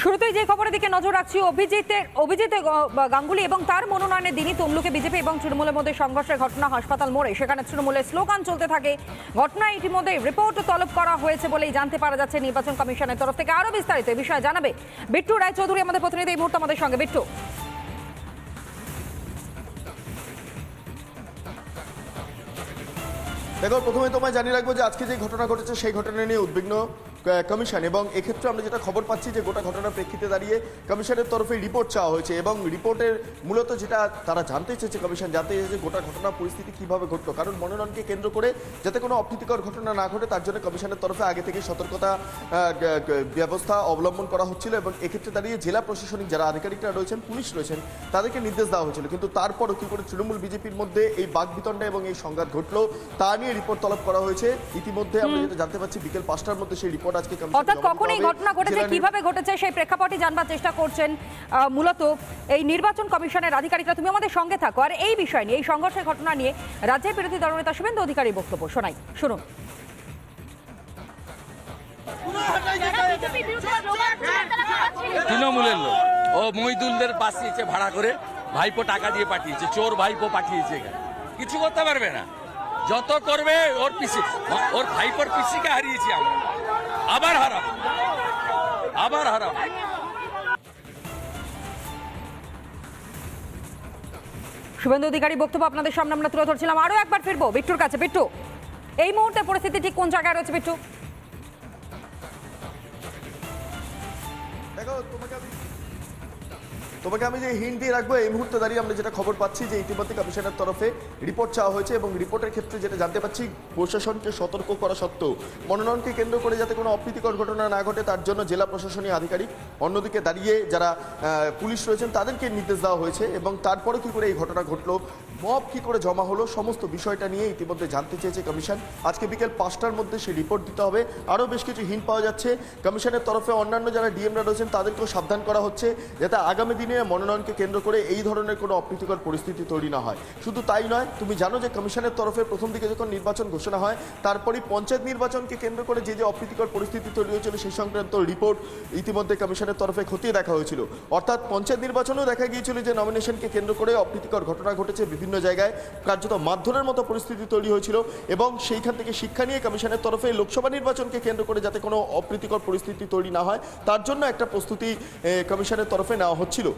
শুরুতেই যে খবরের দিকে নজর রাখছি, অভিজিৎ গাঙ্গুলি এবং তার মনোনয়নের দিনই তমলুকে বিজেপি এবং তৃণমূলের মধ্যে সংঘর্ষের ঘটনা হাসপাতাল মোড়ে। সেখানে তৃণমূলের স্লোগান চলতে থাকে। ঘটনায় ইতিমধ্যে রিপোর্ট তলব করা হয়েছে বলেই জানতে পারা যাচ্ছে নির্বাচন কমিশনের তরফ থেকে। আরো বিস্তারিত এই বিষয়ে জানাবে বিট্টু রায়চৌধুরী, আমাদের প্রতিনিধি এই মুহূর্তে আমাদের সঙ্গে। বিট্টু, দেখো, প্রথমে তোমায় জানিয়ে রাখবো যে আজকে যে ঘটনা ঘটেছে সেই ঘটনা নিয়ে উদ্বিগ্ন কমিশন, এবং এক্ষেত্রে আমরা যেটা খবর পাচ্ছি যে গোটা ঘটনার প্রেক্ষিতে দাঁড়িয়ে কমিশনের তরফে রিপোর্ট চাওয়া হয়েছে এবং রিপোর্টের মূলত যেটা তারা জানতে চেয়েছে, কমিশন জানতে চেয়েছে গোটা ঘটনার পরিস্থিতি কীভাবে ঘটলো, কারণ মনোনয়নকে কেন্দ্র করে যাতে কোনো অপ্রীতিকর ঘটনা না ঘটে তার জন্য কমিশনের তরফে আগে থেকে সতর্কতা ব্যবস্থা অবলম্বন করা হচ্ছিল এবং এক্ষেত্রে দাঁড়িয়ে জেলা প্রশাসনিক যারা আধিকারিকরা রয়েছেন, পুলিশ রয়েছেন, তাদেরকে নির্দেশ দেওয়া হয়েছিল। কিন্তু তারপরও কী করে তৃণমূল বিজেপির মধ্যে এই বাকবিতণ্ডা এবং এই সংঘাত ঘটলো তা নিয়ে রিপোর্ট তলব করা হয়েছে। ইতিমধ্যে আমরা যেটা জানতে পারছি বিকেল 5টার মধ্যে সেই রিপোর্ট আজকে কখন এই ঘটনা ঘটেছে, কিভাবে ঘটেছে সেই প্রেক্ষাপটই জানবার চেষ্টা করছেন মূলত এই নির্বাচন কমিশনের আধিকারিকরা। তুমি আমাদের সঙ্গে থাকো আর এই বিষয় নিয়ে, এই সংঘর্ষের ঘটনা নিয়ে রাজ্যের বিরোধী দলনেতা শুভেন্দু অধিকারীর বক্তব্য শোনাই, শুনুন। তৃণমূলের লোক ও মহিদুলদের পাঠিয়েছে ভাড়া করে, ভাইপো টাকা দিয়ে পাঠিয়েছে, চোর ভাইপো পাঠিয়েছে, এখানে কিছু করতে পারবে না। যত করবে ওর পিসি, ওর ভাইপোর পিসিকে হারিয়েছি আমরা, আবার হারাবো, আবার হারাবো। শুভেন্দু অধিকারী বক্তব্য আপনাদের সামনে আমরা তুলে ধরছিলাম। আরো একবার ফিরবো বিট্টুর কাছে। বিট্টু, এই মুহূর্তে পরিস্থিতি ঠিক কোন জায়গায় রয়েছে বিট্টু? দেখো, তোমাকে আমি যে হিন্ট দিয়ে রাখবো, এই মুহূর্তে দাঁড়িয়ে আমরা যেটা খবর পাচ্ছি যে ইতিমধ্যে কমিশনের তরফে রিপোর্ট চাওয়া হয়েছে এবং রিপোর্টের ক্ষেত্রে যেটা জানতে পাচ্ছি, প্রশাসনকে সতর্ক করা সত্ত্বেও মনোনয়নকে কেন্দ্র করে যাতে কোনো অপ্রীতিকর ঘটনা না ঘটে তার জন্য জেলা প্রশাসনিক আধিকারিক, অন্যদিকে দাঁড়িয়ে যারা পুলিশ রয়েছেন তাদেরকে নির্দেশ দেওয়া হয়েছে এবং তারপরে কী করে এই ঘটনা ঘটলো, মব কী করে জমা হলো, সমস্ত বিষয়টা নিয়ে ইতিমধ্যে জানতে চেয়েছে কমিশন। আজকে বিকেল 5টার মধ্যে সেই রিপোর্ট দিতে হবে। আরও বেশ কিছু হিন্ট পাওয়া যাচ্ছে কমিশনের তরফে। অন্যান্য যারা ডিএমরা রয়েছেন তাদেরকেও সাবধান করা হচ্ছে যাতে আগামী দিনে মনোনয়নকে কেন্দ্র করে এই ধরনের কোনো অপ্রীতিকর পরিস্থিতি তৈরি না হয়। শুধু তাই নয়, তুমি জানো যে কমিশনের তরফে প্রথম দিকে যখন নির্বাচন ঘোষণা হয় তারপরই পঞ্চায়েত নির্বাচনকে কেন্দ্র করে যে যে অপ্রীতিকর পরিস্থিতি তৈরি হয়েছিল সেই সংক্রান্ত রিপোর্ট ইতিমধ্যে কমিশনের তরফে খতিয়ে দেখা হয়েছিল। অর্থাৎ পঞ্চায়েত নির্বাচনেও দেখা গিয়েছিল যে নমিনেশনকে কেন্দ্র করে অপ্রীতিকর ঘটনা ঘটেছে, বিভিন্ন জায়গায় কার্যত মারধরের মতো পরিস্থিতি তৈরি হয়েছিল এবং সেইখান থেকে শিক্ষা নিয়ে কমিশনের তরফে লোকসভা নির্বাচনকে কেন্দ্র করে যাতে কোনো অপ্রীতিকর পরিস্থিতি তৈরি না হয় তার জন্য একটা প্রস্তুতি কমিশনের তরফে নেওয়া হচ্ছিল।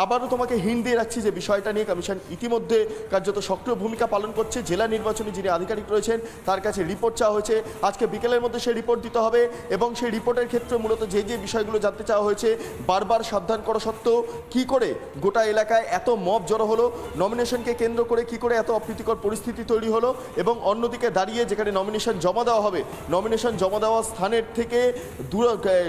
আবারও তোমাকে হিন্ট দিয়ে রাখছি যে বিষয়টা নিয়ে কমিশন ইতিমধ্যে কার্যত সক্রিয় ভূমিকা পালন করছে। জেলা নির্বাচনী যিনি আধিকারিক রয়েছেন তার কাছে রিপোর্ট চাওয়া হয়েছে। আজকে বিকেলের মধ্যে সেই রিপোর্ট দিতে হবে এবং সেই রিপোর্টের ক্ষেত্রে মূলত যে যে বিষয়গুলো জানতে চাওয়া হয়েছে, বারবার সাবধান করা সত্ত্বেও কী করে গোটা এলাকায় এত মব জড়ো হলো, নমিনেশনকে কেন্দ্র করে কী করে এত অপ্রীতিকর পরিস্থিতি তৈরি হলো এবং অন্যদিকে দাঁড়িয়ে যেখানে নমিনেশন জমা দেওয়া হবে, নমিনেশন জমা দেওয়া স্থানের থেকে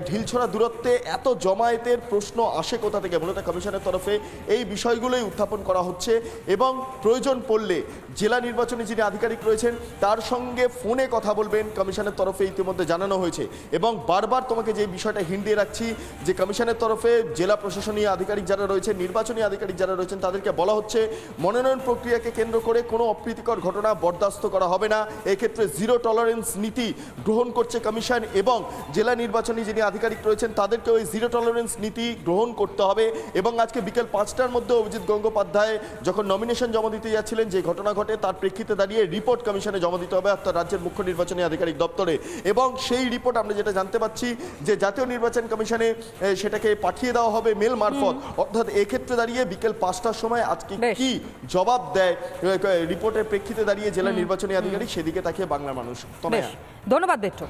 ঢিলছড়া দূরত্বে এত জমায়েতের প্রশ্ন আসে কোথা থেকে, মূলত কমিশনের তরফে এই বিষয়গুলোই উত্থাপন করা হচ্ছে এবং প্রয়োজন পড়লে জেলা নির্বাচনী যিনি আধিকারিক রয়েছেন তার সঙ্গে ফোনে কথা বলবেন কমিশনের তরফে ইতিমধ্যে জানানো হয়েছে। এবং বারবার তোমাকে যে বিষয়টা হিন্ট দিয়ে রাখছি যে কমিশনের তরফে জেলা প্রশাসনিক আধিকারিক যারা রয়েছেন, নির্বাচনী আধিকারিক যারা রয়েছেন তাদেরকে বলা হচ্ছে মনোনয়ন প্রক্রিয়াকে কেন্দ্র করে কোনো অপ্রীতিকর ঘটনা বরদাস্ত করা হবে না। এক্ষেত্রে জিরো টলারেন্স নীতি গ্রহণ করছে কমিশন এবং জেলা নির্বাচনী যিনি আধিকারিক রয়েছেন তাদেরকে ওই জিরো টলারেন্স নীতি গ্রহণ করতে হবে। এবং আজকে বিকেল 5টার মধ্যে অভিজিৎ গঙ্গোপাধ্যায় যখন নমিনেশন জমা দিতে যাচ্ছিলেন, যে ঘটনা ঘটে তার প্রেক্ষিতে দাঁড়িয়ে রিপোর্ট কমিশনে জমা দিতে হবে অর্থাৎ রাজ্যের মুখ্য নির্বাচনী আধিকারিক দপ্তরে। এবং সেই রিপোর্ট আমরা যেটা জানতে পাচ্ছি যে জাতীয় নির্বাচন কমিশনে সেটাকে পাঠিয়ে দেওয়া হবে মেল মারফত। অর্থাৎ এক্ষেত্রে দাঁড়িয়ে বিকেল 5টার সময় আজকে কি জবাব দেয় রিপোর্টের প্রেক্ষিতে দাঁড়িয়ে জেলা নির্বাচনী আধিকারিক, সেদিকে তাকিয়ে বাংলার মানুষ। ধন্যবাদ বিট্টু।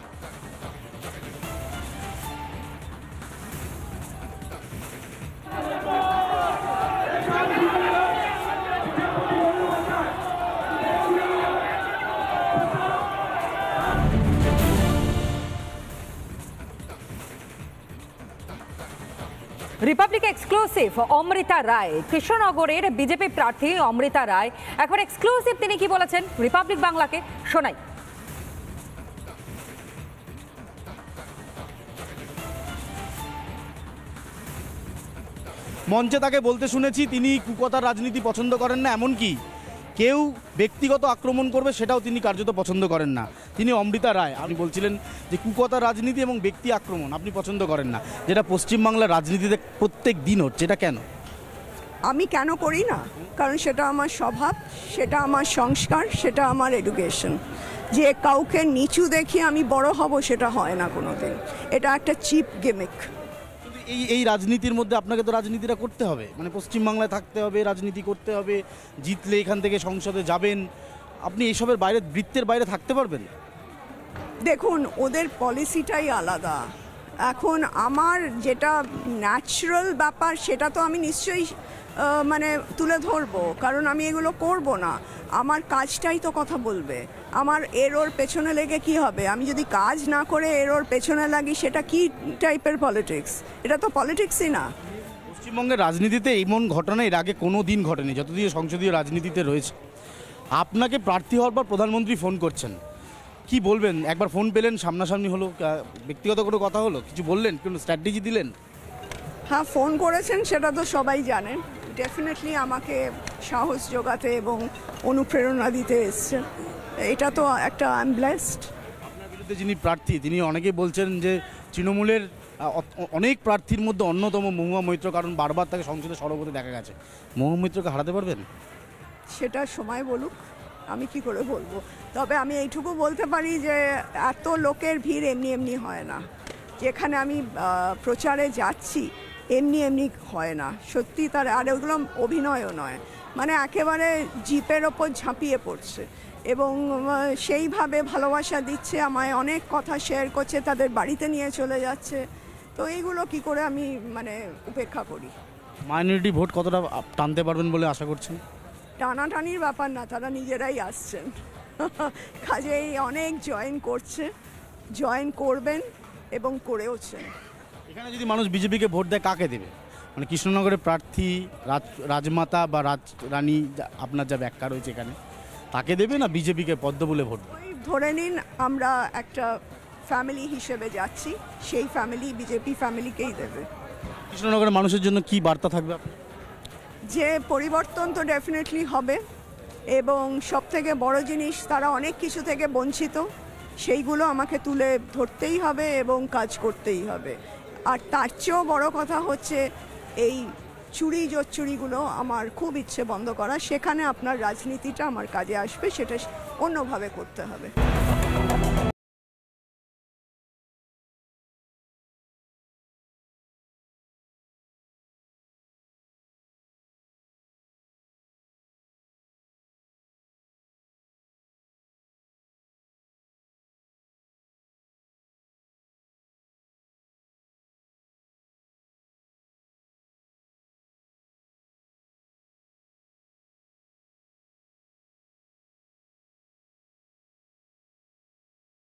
রিপাবলিক এক্সক্লুসিভ অমৃতা রায়, কৃষ্ণনগরের বিজেপি প্রার্থী অমৃতা রায় একবার এক্সক্লুসিভ তিনি কি বলেছেন রিপাবলিক বাংলাকে শোনাই। মঞ্চে তাকে বলতে শুনেছি তিনি কুকথার রাজনীতি পছন্দ করেন না, এমনকি কেউ ব্যক্তিগত আক্রমণ করবে সেটাও তিনি কার্যত পছন্দ করেন না। তিনি অমৃতা রায়। আপনি বলছিলেন যে কুকথা রাজনীতি এবং ব্যক্তি আক্রমণ আপনি পছন্দ করেন না, যেটা পশ্চিমবাংলার রাজনীতিতে প্রত্যেক দিন হচ্ছে, এটা কেন? আমি কেন করি না, কারণ সেটা আমার স্বভাব, সেটা আমার সংস্কার, সেটা আমার এডুকেশন। যে কাউকে নিচু দেখে আমি বড় হব সেটা হয় না কোনোদিন, এটা একটা চিপ গিমিক। কিন্তু এই রাজনীতির মধ্যে আপনাকে তো রাজনীতিটা করতে হবে, মানে পশ্চিমবাংলায় থাকতে হবে, রাজনীতি করতে হবে, জিতলে এখান থেকে সংসদে যাবেন, আপনি এইসবের বাইরে, বৃত্তের বাইরে থাকতে পারবেন? দেখুন, ওদের পলিসিটাই আলাদা। এখন আমার যেটা ন্যাচারাল ব্যাপার সেটা তো আমি নিশ্চয়ই মানে তুলে ধরবো, কারণ আমি এগুলো করব না। আমার কাজটাই তো কথা বলবে। আমার এর ওর পেছনে লেগে কি হবে? আমি যদি কাজ না করে এর ওর পেছনে লাগি, সেটা কি টাইপের পলিটিক্স? এটা তো পলিটিক্সই না। পশ্চিমবঙ্গের রাজনীতিতে এমন ঘটনা এর আগে কোনো দিন ঘটেনি যতদিন সংসদীয় রাজনীতিতে রয়েছে। আপনাকে প্রার্থী হওয়ার পর প্রধানমন্ত্রী ফোন করছেন, কি বলবেন? একবার ফোন পেলেন, সামনাসামনি হলো, ব্যক্তিগত কোনো কথা হলো, কিছু বললেন, কোনো স্ট্র্যাটেজি দিলেন? হ্যাঁ, ফোন করেছেন, সেটা তো সবাই জানেন। ডেফিনেটলি আমাকে সাহস যোগাতে এবং অনুপ্রেরণা দিতে এসছেন। এটা তো একটা আই এম ব্লেসড। আপনার বিরুদ্ধে যিনি প্রার্থী, তিনি অনেকেই বলছেন যে তৃণমূলের অনেক প্রার্থীর মধ্যে অন্যতম মহুয়া মৈত্র, কারণ বারবার তাকে সংসদে সরব হতে দেখা গেছে। মহুয়া মৈত্রকে হারাতে পারবেন? সেটা সময় বলুক, আমি কি করে বলবো। তবে আমি এইটুকু বলতে পারি যে এত লোকের ভিড় এমনি এমনি হয় না। যেখানে আমি প্রচারে যাচ্ছি এমনি এমনি হয় না, সত্যি। তার আর ওগুলো অভিনয়ও নয়, মানে একেবারে জিপের ওপর ঝাঁপিয়ে পড়ছে এবং সেইভাবে ভালোবাসা দিচ্ছে আমায়, অনেক কথা শেয়ার করছে, তাদের বাড়িতে নিয়ে চলে যাচ্ছে। তো এইগুলো কি করে আমি মানে উপেক্ষা করি? মাইনরিটি ভোট কতটা টানতে পারবেন বলে আশা করছেন? টানাটানির ব্যাপার না, তারা নিজেরাই আসছেন। কাজেই অনেক জয়েন করছে, জয়েন করবেন এবং করেওছেন। এখানে যদি মানুষ বিজেপিকে ভোট দেয়, কাকে দেবে? মানে কৃষ্ণনগরের প্রার্থী রাজমাতা বা রানী, আপনার যা ব্যাখ্যা রয়েছে এখানে, তাকে দেবে না বিজেপিকে পদ্ম বলে ভোট দেবে? ওই ধরে নিন আমরা একটা ফ্যামিলি হিসেবে যাচ্ছি, সেই ফ্যামিলি বিজেপি ফ্যামিলিকেই দেবে। কৃষ্ণনগরের মানুষের জন্য কি বার্তা থাকবে আপনার? যে পরিবর্তন তো ডেফিনেটলি হবে এবং সবথেকে বড় জিনিস, তারা অনেক কিছু থেকে বঞ্চিত, সেইগুলো আমাকে তুলে ধরতেই হবে এবং কাজ করতেই হবে। আর তার চেয়েও বড় কথা হচ্ছে এই চুরি জোচ্চুরিগুলো আমার খুব ইচ্ছে বন্ধ করা। সেখানে আপনার রাজনীতিটা আমার কাজে আসবে, সেটা অন্যভাবে করতে হবে।